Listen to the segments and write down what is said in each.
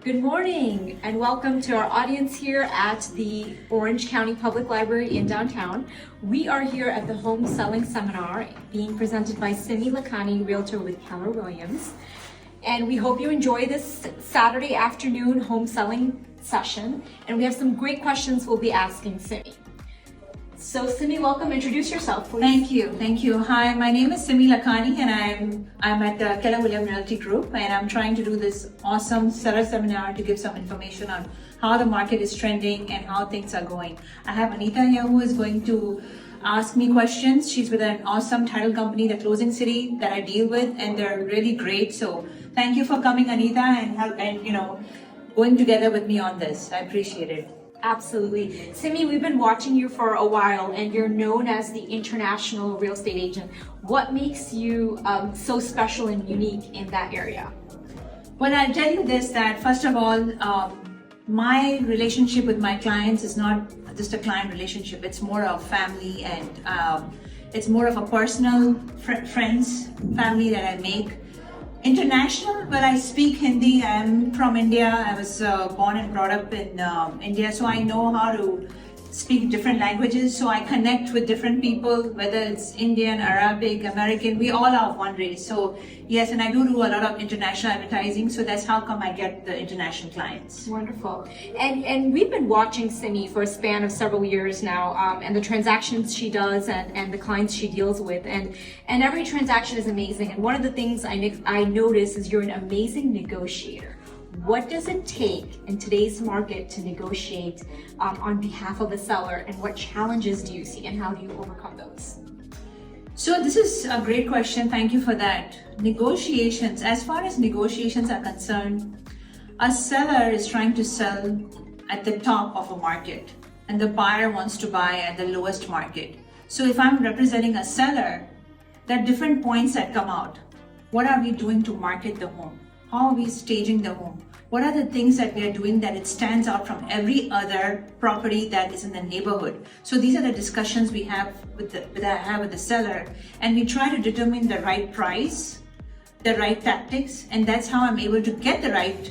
Good morning and welcome to our audience here at the Orange County Public Library in downtown. We are here at the home selling seminar being presented by Simi Lakhani, Realtor with Keller Williams. And we hope you enjoy this Saturday afternoon home selling session. And we have some great questions we'll be asking Simi. So Simi, welcome. Introduce yourself, please. Thank you. Hi, my name is Simi Lakhani and I'm at the Keller Williams Realty Group, and I'm trying to do this awesome seller seminar to give some information on how the market is trending and how things are going. I have Anita here who is going to ask me questions. She's with an awesome title company, the Closing City, that I deal with, and they're really great. So thank you for coming, Anita, and going together with me on this. I appreciate it. Absolutely. Simi, we've been watching you for a while and you're known as the international real estate agent. What makes you so special and unique in that area? Well, I'll tell you this, that first of all, my relationship with my clients is not just a client relationship. It's more of family, and it's more of a personal friends, family that I make. International, well, I speak Hindi. I'm from India. I was born and brought up in India, so I know how to speak different languages. So I connect with different people, whether it's Indian, Arabic, American. We all are one race. So yes, and I do a lot of international advertising. So that's how come I get the international clients. Wonderful. And we've been watching Simi for a span of several years now, and the transactions she does and the clients she deals with, and every transaction is amazing. And one of the things I notice is you're an amazing negotiator. What does it take in today's market to negotiate on behalf of a seller, and what challenges do you see and how do you overcome those? So this is a great question. Thank you for that. Negotiations, as far as negotiations are concerned, a seller is trying to sell at the top of a market and the buyer wants to buy at the lowest market. So if I'm representing a seller, there are different points that come out. What are we doing to market the home? How are we staging the home? What are the things that we are doing that it stands out from every other property that is in the neighborhood? So these are the discussions we have that I have with the seller, and we try to determine the right price, the right tactics, and that's how I'm able to get the right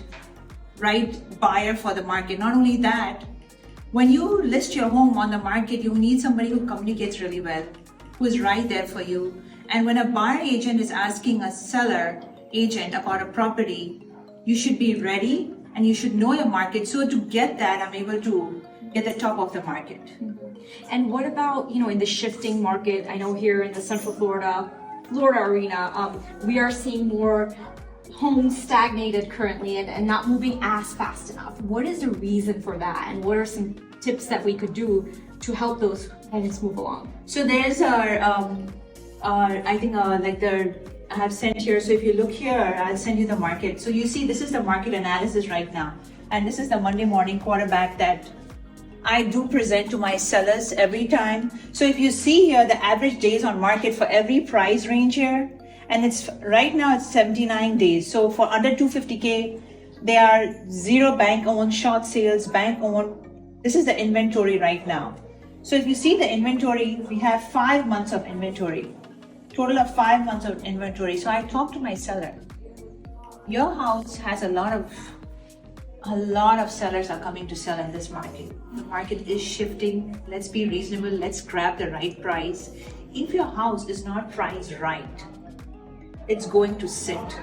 buyer for the market. Not only that, when you list your home on the market, you need somebody who communicates really well, who is right there for you. And when a buyer agent is asking a seller agent about a property, you should be ready and you should know your market. So to get that, I'm able to get the top of the market. And what about, in the shifting market? I know here in the Central Florida arena, we are seeing more homes stagnated currently and not moving as fast enough. What is the reason for that? And what are some tips that we could do to help those homes move along? So there's I have sent here. So if you look here, I'll send you the market. So you see, this is the market analysis right now. And this is the Monday morning quarterback that I do present to my sellers every time. So if you see here, the average days on market for every price range here, and it's right now it's 79 days. So for under 250K, they are zero bank owned, short sales, bank owned. This is the inventory right now. So if you see the inventory, we have 5 months of inventory. Total of 5 months of inventory. So I talked to my seller. Your house has a lot of sellers are coming to sell in this market. The market is shifting. Let's be reasonable. Let's grab the right price. If your house is not priced right, it's going to sit.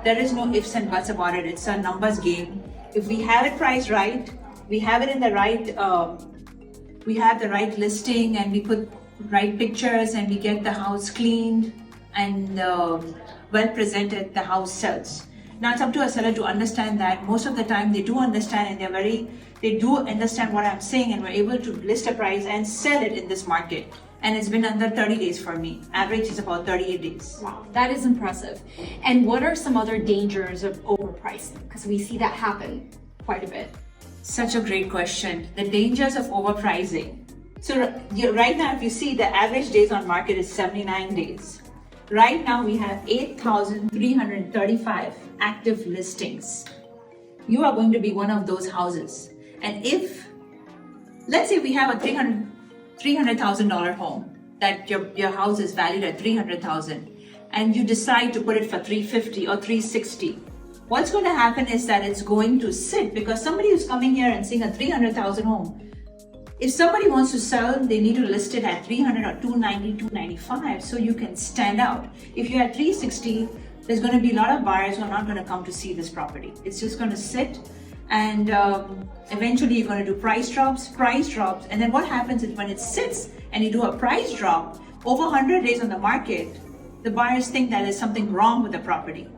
There is no ifs and buts about it. It's a numbers game. If we have it priced right, we have it in the right, we have the right listing, and we put right pictures, and we get the house cleaned and well presented, the house sells. Now it's up to a seller to understand that. Most of the time they do understand, and they do understand what I'm saying, and we're able to list a price and sell it in this market. And it's been under 30 days for me. Average is about 38 days. Wow, that is impressive. And what are some other dangers of overpricing? Because we see that happen quite a bit. Such a great question. The dangers of overpricing. So right now, if you see, the average days on market is 79 days. Right now, we have 8,335 active listings. You are going to be one of those houses. And if, let's say we have a $300,000 home, that your house is valued at $300,000, and you decide to put it for $350,000 or $360,000, what's going to happen is that it's going to sit, because somebody who's coming here and seeing a 300,000 home, if somebody wants to sell, they need to list it at 300 or 290, 295, so you can stand out. If you're at 360, there's going to be a lot of buyers who are not going to come to see this property. It's just going to sit, and eventually you're going to do price drops, and then what happens is when it sits and you do a price drop, over 100 days on the market, the buyers think that there's something wrong with the property.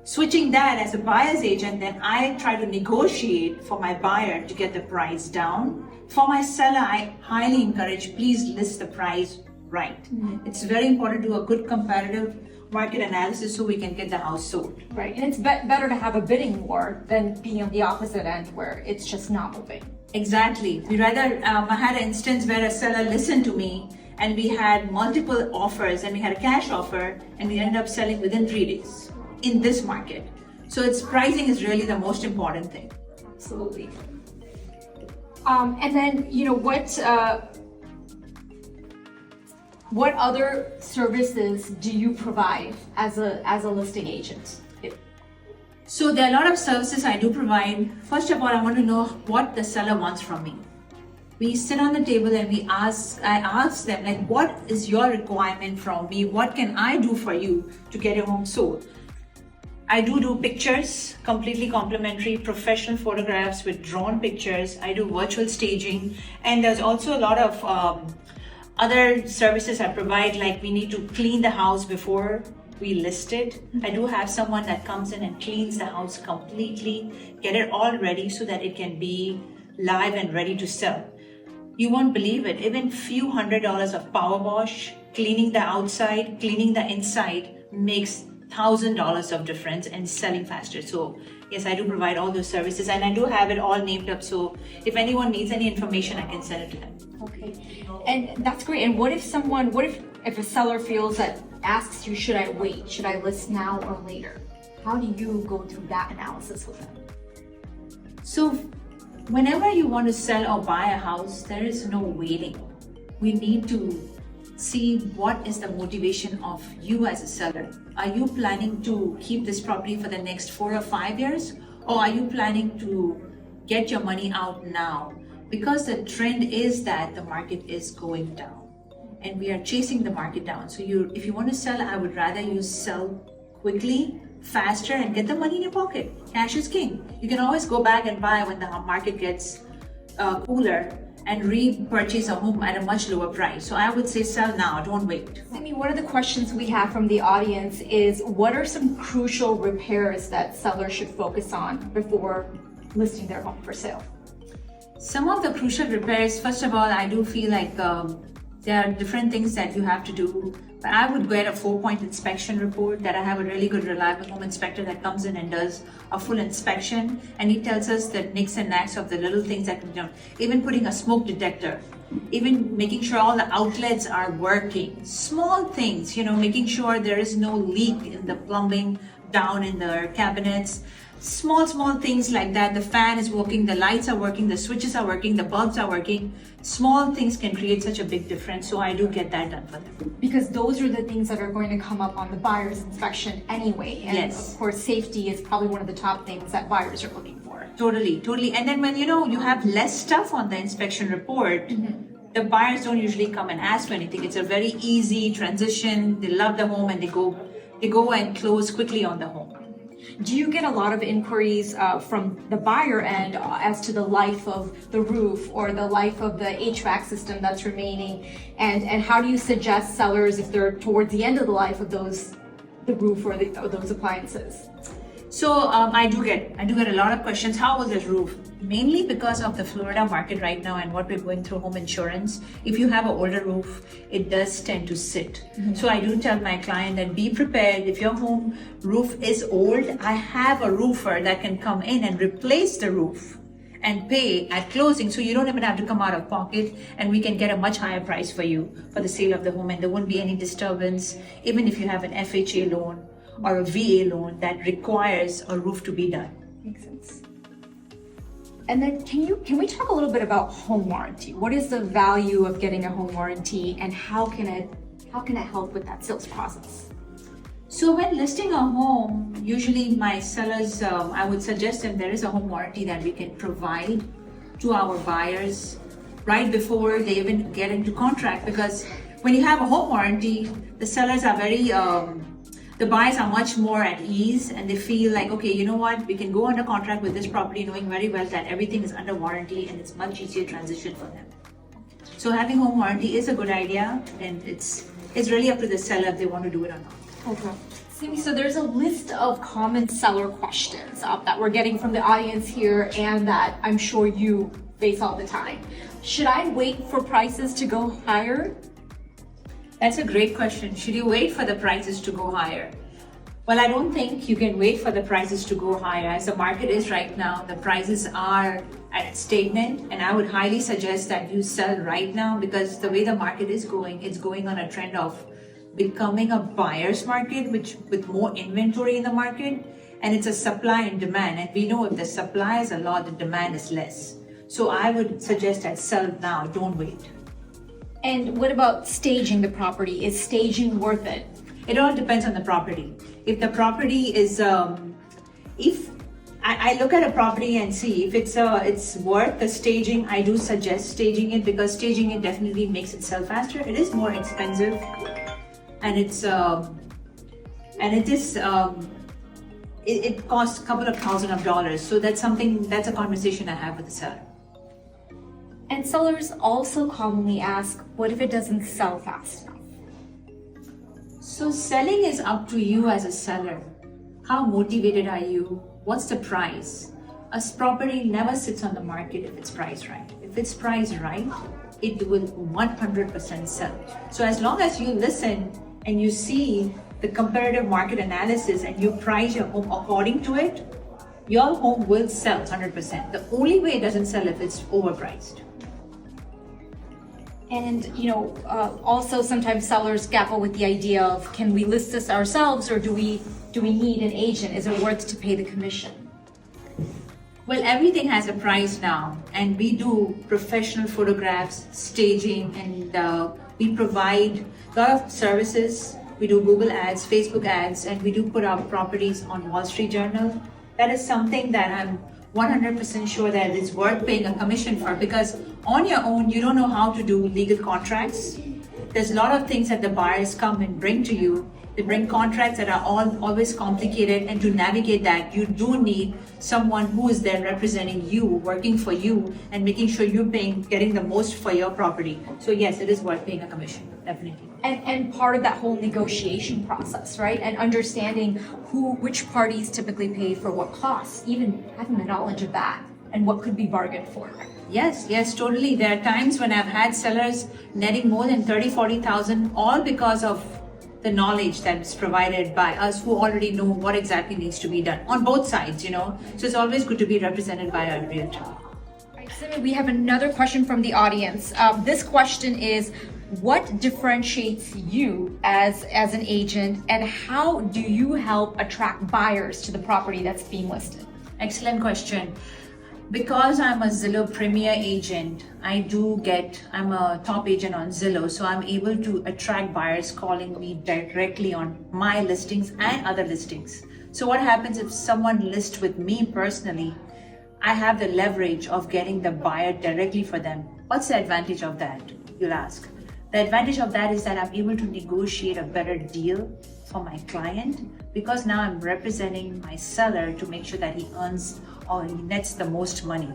Switching that as a buyer's agent, then I try to negotiate for my buyer to get the price down. For my seller, I highly encourage, please list the price right. It's very important to do a good comparative market analysis so we can get the house sold. Right, and it's better to have a bidding war than being on the opposite end where it's just not moving. Exactly. We rather, I had an instance where a seller listened to me and we had multiple offers and we had a cash offer and we ended up selling within 3 days in this market. So its pricing is really the most important thing. Absolutely. And then, what other services do you provide as a listing agent? So there are a lot of services I do provide. First of all, I want to know what the seller wants from me. We sit on the table and I ask them, like, what is your requirement from me? What can I do for you to get your home sold? I do pictures, completely complimentary, professional photographs with drone pictures. I do virtual staging, and there's also a lot of other services I provide, like we need to clean the house before we list it. I do have someone that comes in and cleans the house completely, get it all ready so that it can be live and ready to sell. You won't believe it, even few $100s of power wash, cleaning the outside, cleaning the inside makes $1,000 of difference and selling faster. So yes, I do provide all those services, and I do have it all named up. So if anyone needs any information, I can send it to them. Okay, and that's great. And what if a seller feels that asks you, should I wait? Should I list now or later? How do you go through that analysis with them? So whenever you want to sell or buy a house, there is no waiting. We need to see what is the motivation of you as a seller. Are you planning to keep this property for the next 4 or 5 years? Or are you planning to get your money out now? Because the trend is that the market is going down and we are chasing the market down. So if you want to sell, I would rather you sell quickly, faster, and get the money in your pocket. Cash is king. You can always go back and buy when the market gets cooler and repurchase a home at a much lower price. So I would say sell now, don't wait. Simi, one of the questions we have from the audience is, what are some crucial repairs that sellers should focus on before listing their home for sale? Some of the crucial repairs, first of all, I do feel like there are different things that you have to do. But I would get a 4-point inspection report, that I have a really good, reliable home inspector that comes in and does a full inspection, and he tells us the nicks and knacks of the little things that we don't, even putting a smoke detector, even making sure all the outlets are working. Small things, making sure there is no leak in the plumbing down in the cabinets. Small things like that. The fan is working, the lights are working, the switches are working, the bulbs are working. Small things can create such a big difference. So I do get that done for them. Because those are the things that are going to come up on the buyer's inspection anyway. And yes, of course, safety is probably one of the top things that buyers are looking for. Totally. And then when you have less stuff on the inspection report, the buyers don't usually come and ask for anything. It's a very easy transition. They love the home and they go and close quickly on the home. Do you get a lot of inquiries from the buyer end as to the life of the roof or the life of the HVAC system that's remaining? And how do you suggest sellers if they're towards the end of the life of the roof or those appliances? So I do get a lot of questions. How was this roof? Mainly because of the Florida market right now and what we're going through home insurance. If you have an older roof, it does tend to sit. So I do tell my client that be prepared. If your home roof is old, I have a roofer that can come in and replace the roof and pay at closing, so you don't even have to come out of pocket, and we can get a much higher price for you for the sale of the home, and there won't be any disturbance, even if you have an FHA loan or a VA loan that requires a roof to be done. Makes sense. And then can we talk a little bit about home warranty? What is the value of getting a home warranty, and how can it help with that sales process? So when listing a home, usually my sellers, I would suggest them there is a home warranty that we can provide to our buyers right before they even get into contract. Because when you have a home warranty, the sellers are the buyers are much more at ease, and they feel like, okay, you know what, we can go under contract with this property knowing very well that everything is under warranty, and it's much easier transition for them. So having home warranty is a good idea, and it's really up to the seller if they want to do it or not. Okay. Simi, so there's a list of common seller questions that we're getting from the audience here and that I'm sure you face all the time. Should I wait for prices to go higher? That's a great question. Should you wait for the prices to go higher? Well, I don't think you can wait for the prices to go higher. As the market is right now, the prices are at stagnant, and I would highly suggest that you sell right now, because the way the market is going, it's going on a trend of becoming a buyer's market, with more inventory in the market, and it's a supply and demand. And we know if the supply is a lot, the demand is less. So I would suggest that sell now, don't wait. And what about staging the property? Is staging worth it? It all depends on the property. If the property is, if I look at a property and see if it's worth the staging, I do suggest staging it, because staging it definitely makes it sell faster. It is more expensive, and it costs a couple of $1,000s. So that's a conversation I have with the seller. And sellers also commonly ask, what if it doesn't sell fast enough? So selling is up to you as a seller. How motivated are you? What's the price? A property never sits on the market if it's priced right. If it's priced right, it will 100% sell. So as long as you listen and you see the comparative market analysis and you price your home according to it, your home will sell 100%. The only way it doesn't sell if it's overpriced. And also sometimes sellers grapple with the idea of, can we list this ourselves, or do we need an agent? Is it worth to pay the commission? Well, everything has a price now, and we do professional photographs, staging, and we provide a lot of services. We do Google ads, Facebook ads, and we do put our properties on Wall Street Journal. That is something that I'm 100% sure that it's worth paying a commission for, because on your own, you don't know how to do legal contracts. There's a lot of things that the buyers come and bring to you. They bring contracts that are always complicated, and to navigate that, you do need someone who is there representing you, working for you, and making sure you're getting the most for your property. So yes, it is worth paying a commission, definitely. And part of that whole negotiation process, right? And understanding which parties typically pay for what costs, even having the knowledge of that and what could be bargained for. Yes, totally. There are times when I've had sellers netting more than 30, 40,000, all because of the knowledge that's provided by us who already know what exactly needs to be done on both sides, So it's always good to be represented by a realtor. Right, Simi, we have another question from the audience. This question is, what differentiates you as an agent, and how do you help attract buyers to the property that's being listed? Excellent question. Because I'm a Zillow Premier agent, I'm a top agent on Zillow, so I'm able to attract buyers calling me directly on my listings and other listings. So what happens if someone lists with me personally? I have the leverage of getting the buyer directly for them. What's the advantage of that, you'll ask? The advantage of that is that I'm able to negotiate a better deal for my client, because now I'm representing my seller to make sure that he earns or he nets the most money.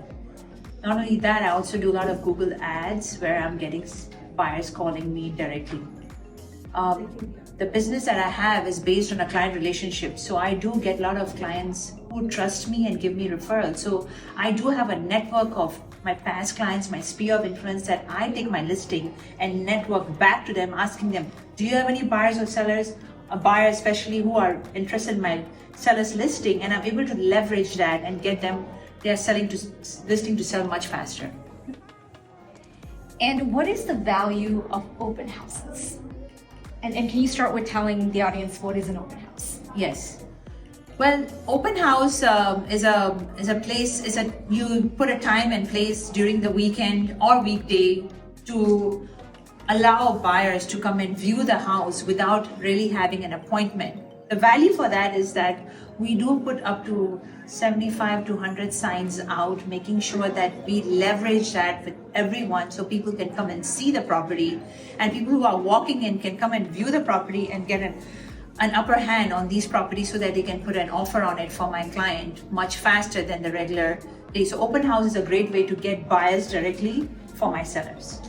Not only that, I also do a lot of Google ads where I'm getting buyers calling me directly. The business that I have is based on a client relationship. So I do get a lot of clients who trust me and give me referrals. So I do have a network of my past clients, my sphere of influence, that I take my listing and network back to them, asking them, do you have any buyers or sellers, a buyer especially, who are interested in my seller's listing? And I'm able to leverage that and get them their listing to sell much faster. And what is the value of open houses? And can you start with telling the audience what is an open house? Yes. Well, open house is a place, you put a time and place during the weekend or weekday to allow buyers to come and view the house without really having an appointment. The value for that is that we do put up to 75 to 100 signs out, making sure that we leverage that with everyone so people can come and see the property, and people who are walking in can come and view the property and get an upper hand on these properties so that they can put an offer on it for my client much faster than the regular day. So open house is a great way to get buyers directly for my sellers.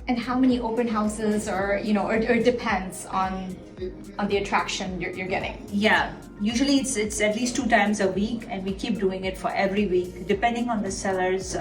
And how many open houses or it depends on the attraction you're getting? Yeah, usually it's at least 2 times a week, and we keep doing it for every week, depending on the sellers.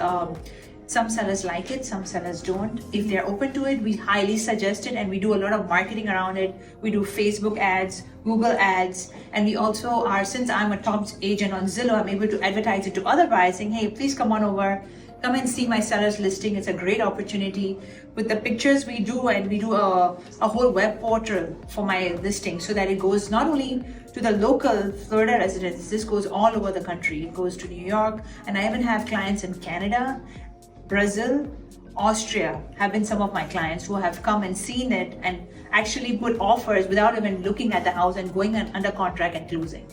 Some sellers like it, some sellers don't. If they're open to it, we highly suggest it, and we do a lot of marketing around it. We do Facebook ads, Google ads, and we also are, since I'm a top agent on Zillow, I'm able to advertise it to other buyers saying, hey, please come on over. Come and see my seller's listing. It's a great opportunity. With the pictures we do, and we do a whole web portal for my listing so that it goes not only to the local Florida residents, this goes all over the country. It goes to New York, and I even have clients in Canada, Brazil, Austria have been some of my clients who have come and seen it and actually put offers without even looking at the house and going under contract and closing.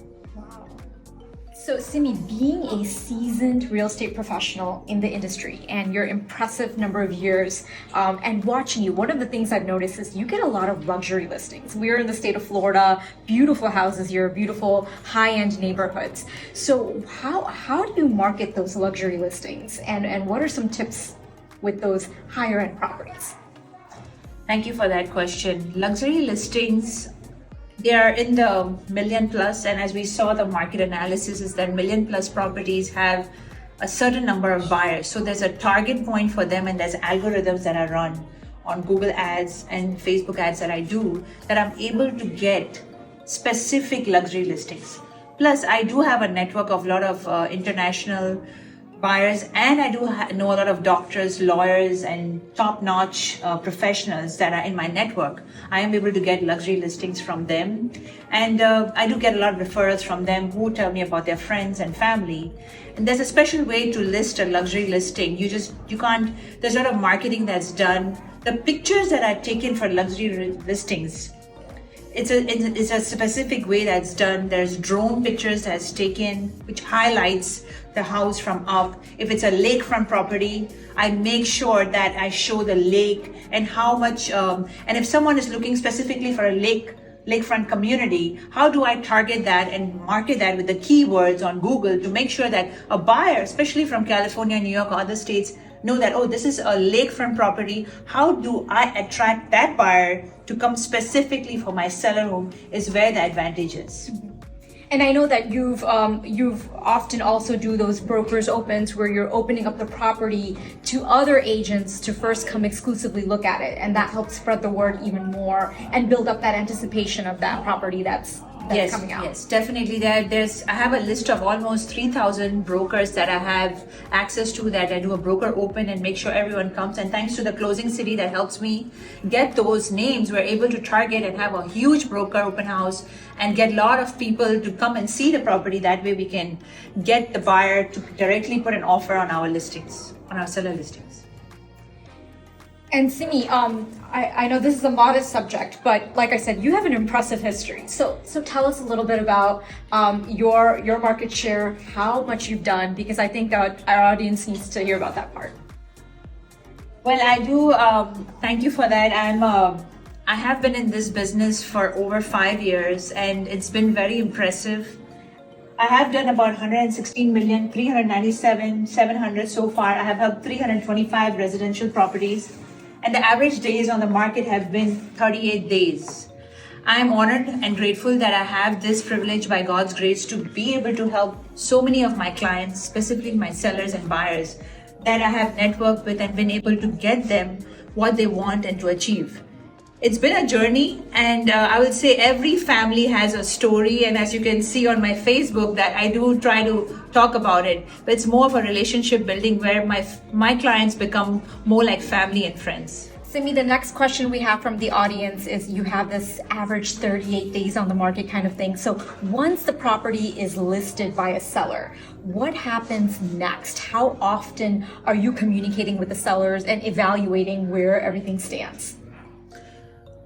So Simi, being a seasoned real estate professional in the industry and your impressive number of years and watching you, one of the things I've noticed is you get a lot of luxury listings. We're in the state of Florida, beautiful houses here, beautiful high-end neighborhoods. So how do you market those luxury listings, and what are some tips with those higher end properties? Thank you for that question. Luxury listings, they are in the million plus, and as we saw, the market analysis is that million plus properties have a certain number of buyers. So there's a target point for them, and there's algorithms that are run on Google ads and Facebook ads that I do that I'm able to get specific luxury listings. Plus, I do have a network of a lot of international buyers, and I do know a lot of doctors, lawyers, and top-notch professionals that are in my network. I am able to get luxury listings from them, and I do get a lot of referrals from them who tell me about their friends and family. And there's a special way to list a luxury listing. You can't, there's a lot of marketing that's done. The pictures that are taken for luxury listings, it's a specific way that's done. There's drone pictures that's taken, which highlights the house from up. If it's a lakefront property, I make sure that I show the lake and how much, and if someone is looking specifically for a lakefront community, how do I target that and market that with the keywords on Google to make sure that a buyer, especially from California, New York, or other states, know that, oh, this is a lakefront property. How do I attract that buyer to come specifically for my seller home is where the advantage is. And I know that you've often also do those brokers opens where you're opening up the property to other agents to first come exclusively look at it, and that helps spread the word even more and build up that anticipation of that property that's coming out. Yes, definitely. I have a list of almost 3,000 brokers that I have access to, that I do a broker open and make sure everyone comes. And thanks to the closing city that helps me get those names, we're able to target and have a huge broker open house and get a lot of people to come and see the property. That way we can get the buyer to directly put an offer on our listings, on our seller listings. And Simi, I know this is a modest subject, but like I said, you have an impressive history. So tell us a little bit about your market share, how much you've done, because I think our audience needs to hear about that part. Well, I do. Thank you for that. I have been in this business for over 5 years, and it's been very impressive. I have done about 116 million, 397, 700 so far. I have helped 325 residential properties. And the average days on the market have been 38 days. I am honored and grateful that I have this privilege by God's grace to be able to help so many of my clients, specifically my sellers and buyers, that I have networked with and been able to get them what they want and to achieve. It's been a journey, and I would say every family has a story, and as you can see on my Facebook that I do try to talk about it, but it's more of a relationship building where my clients become more like family and friends. Simi, the next question we have from the audience is, you have this average 38 days on the market kind of thing. So once the property is listed by a seller, what happens next? How often are you communicating with the sellers and evaluating where everything stands?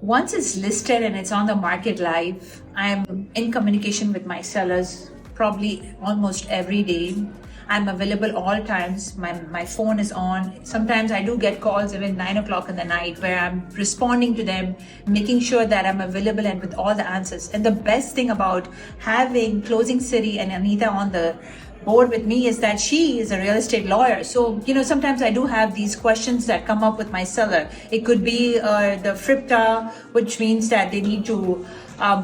Once it's listed and it's on the market live, I'm in communication with my sellers probably almost every day. I'm available all times. My phone is on. Sometimes I do get calls even 9 o'clock in the night where I'm responding to them, making sure that I'm available and with all the answers. And the best thing about having Closing City and Anita on the board with me is that she is a real estate lawyer. So, sometimes I do have these questions that come up with my seller. It could be the FRIPTA, which means that they need to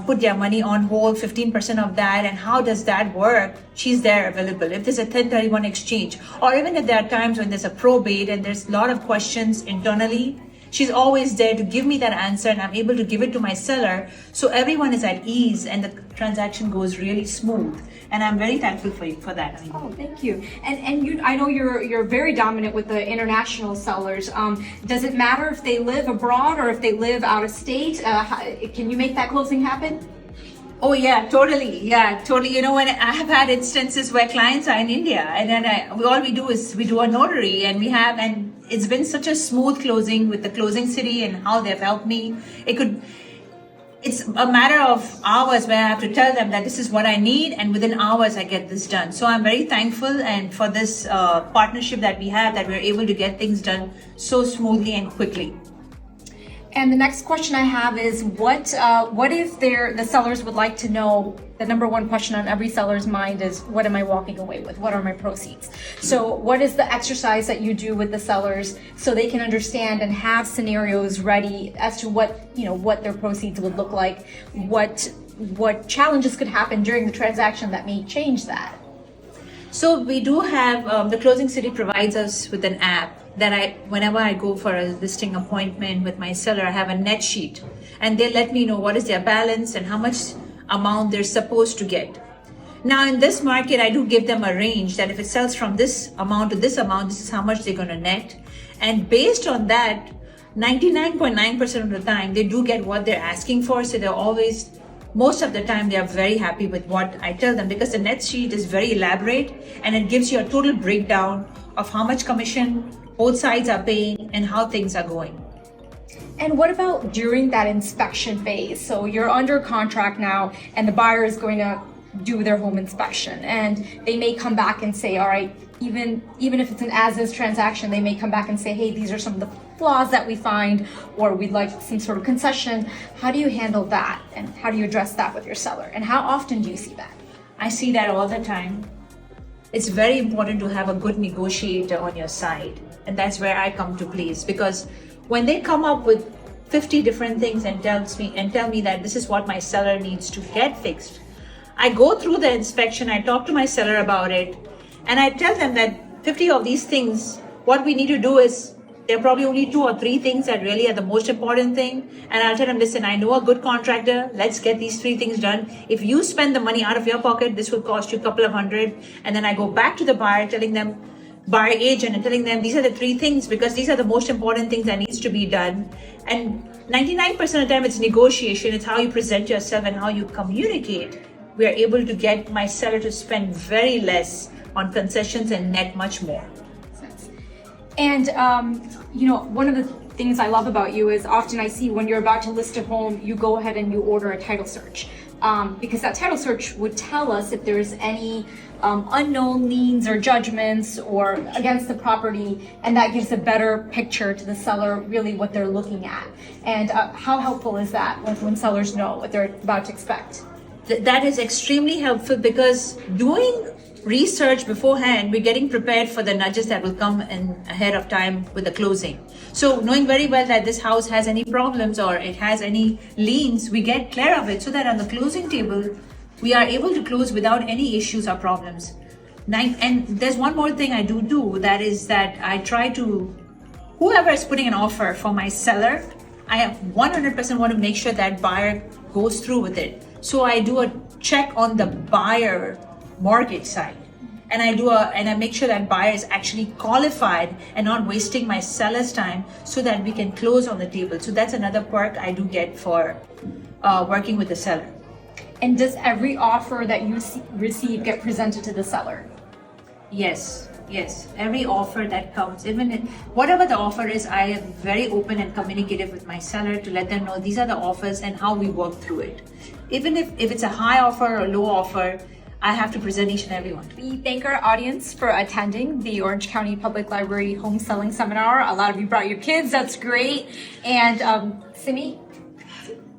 put their money on hold, 15% of that, and how does that work? She's there available. If there's a 1031 exchange, or even if there are times when there's a probate and there's a lot of questions internally, she's always there to give me that answer, and I'm able to give it to my seller. So everyone is at ease and the transaction goes really smooth. And I'm very thankful for that. Oh, thank you. And you, I know you're very dominant with the international sellers. Does it matter if they live abroad or if they live out of state? Can you make that closing happen? Oh yeah, totally. Yeah, totally. When I have had instances where clients are in India, and then all we do is we do a notary, and it's been such a smooth closing with the Closing City and how they've helped me. It's a matter of hours where I have to tell them that this is what I need, and within hours I get this done. So I'm very thankful and for this partnership that we have, that we're able to get things done so smoothly and quickly. And the next question I have is what if the sellers would like to know, the number one question on every seller's mind is, what am I walking away with? What are my proceeds? So what is the exercise that you do with the sellers so they can understand and have scenarios ready as to what their proceeds would look like, what challenges could happen during the transaction that may change that? So we do have, the Closing City provides us with an app that whenever I go for a listing appointment with my seller, I have a net sheet, and they let me know what is their balance and how much amount they're supposed to get. Now in this market, I do give them a range that if it sells from this amount to this amount, this is how much they're going to net. And based on that, 99.9% of the time, they do get what they're asking for. So most of the time, they are very happy with what I tell them, because the net sheet is very elaborate and it gives you a total breakdown of how much commission both sides are paying and how things are going. And what about during that inspection phase? So you're under contract now and the buyer is going to do their home inspection, and they may come back and say, all right, even if it's an as-is transaction, they may come back and say, hey, these are some of the flaws that we find, or we'd like some sort of concession. How do you handle that, and how do you address that with your seller, and how often do you see that? I see that all the time. It's very important to have a good negotiator on your side, and that's where I come to place, because when they come up with 50 different things and tell me that this is what my seller needs to get fixed, I go through the inspection, I talk to my seller about it, and I tell them that 50 of these things, what we need to do is, there are probably only 2 or 3 things that really are the most important thing. And I'll tell them, listen, I know a good contractor. Let's get these 3 things done. If you spend the money out of your pocket, this will cost you a couple of $100. And then I go back to the buyer, buyer agent, and telling them these are the 3 things, because these are the most important things that needs to be done. And 99% of the time it's negotiation. It's how you present yourself and how you communicate. We are able to get my seller to spend very less on concessions and net much more. And, one of the things I love about you is often I see when you're about to list a home, you go ahead and you order a title search. Because that title search would tell us if there's any unknown liens or judgments or against the property, and that gives a better picture to the seller, really what they're looking at. And how helpful is that when sellers know what they're about to expect? That is extremely helpful, because doing research beforehand, we're getting prepared for the nudges that will come in ahead of time with the closing. So knowing very well that this house has any problems or it has any liens, we get clear of it so that on the closing table, we are able to close without any issues or problems. And there's one more thing I do, that is that I try to, whoever is putting an offer for my seller, I 100% want to make sure that buyer goes through with it. So I do a check on the buyer mortgage side, and I make sure that buyer is actually qualified and not wasting my seller's time, so that we can close on the table. So that's another perk I do get for working with the seller. And does every offer that you receive get presented to the seller? Yes, yes. Every offer that comes, whatever the offer is, I am very open and communicative with my seller to let them know these are the offers and how we work through it. Even if it's a high offer or a low offer, I have to present each and every one. We thank our audience for attending the Orange County Public Library Home Selling Seminar. A lot of you brought your kids, that's great. And Simi?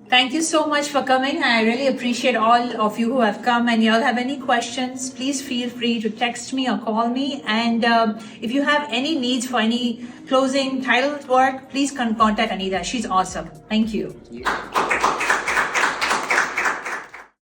Thank you so much for coming. I really appreciate all of you who have come, and y'all have any questions, please feel free to text me or call me. And if you have any needs for any closing title work, please contact Anita. She's awesome. Thank you.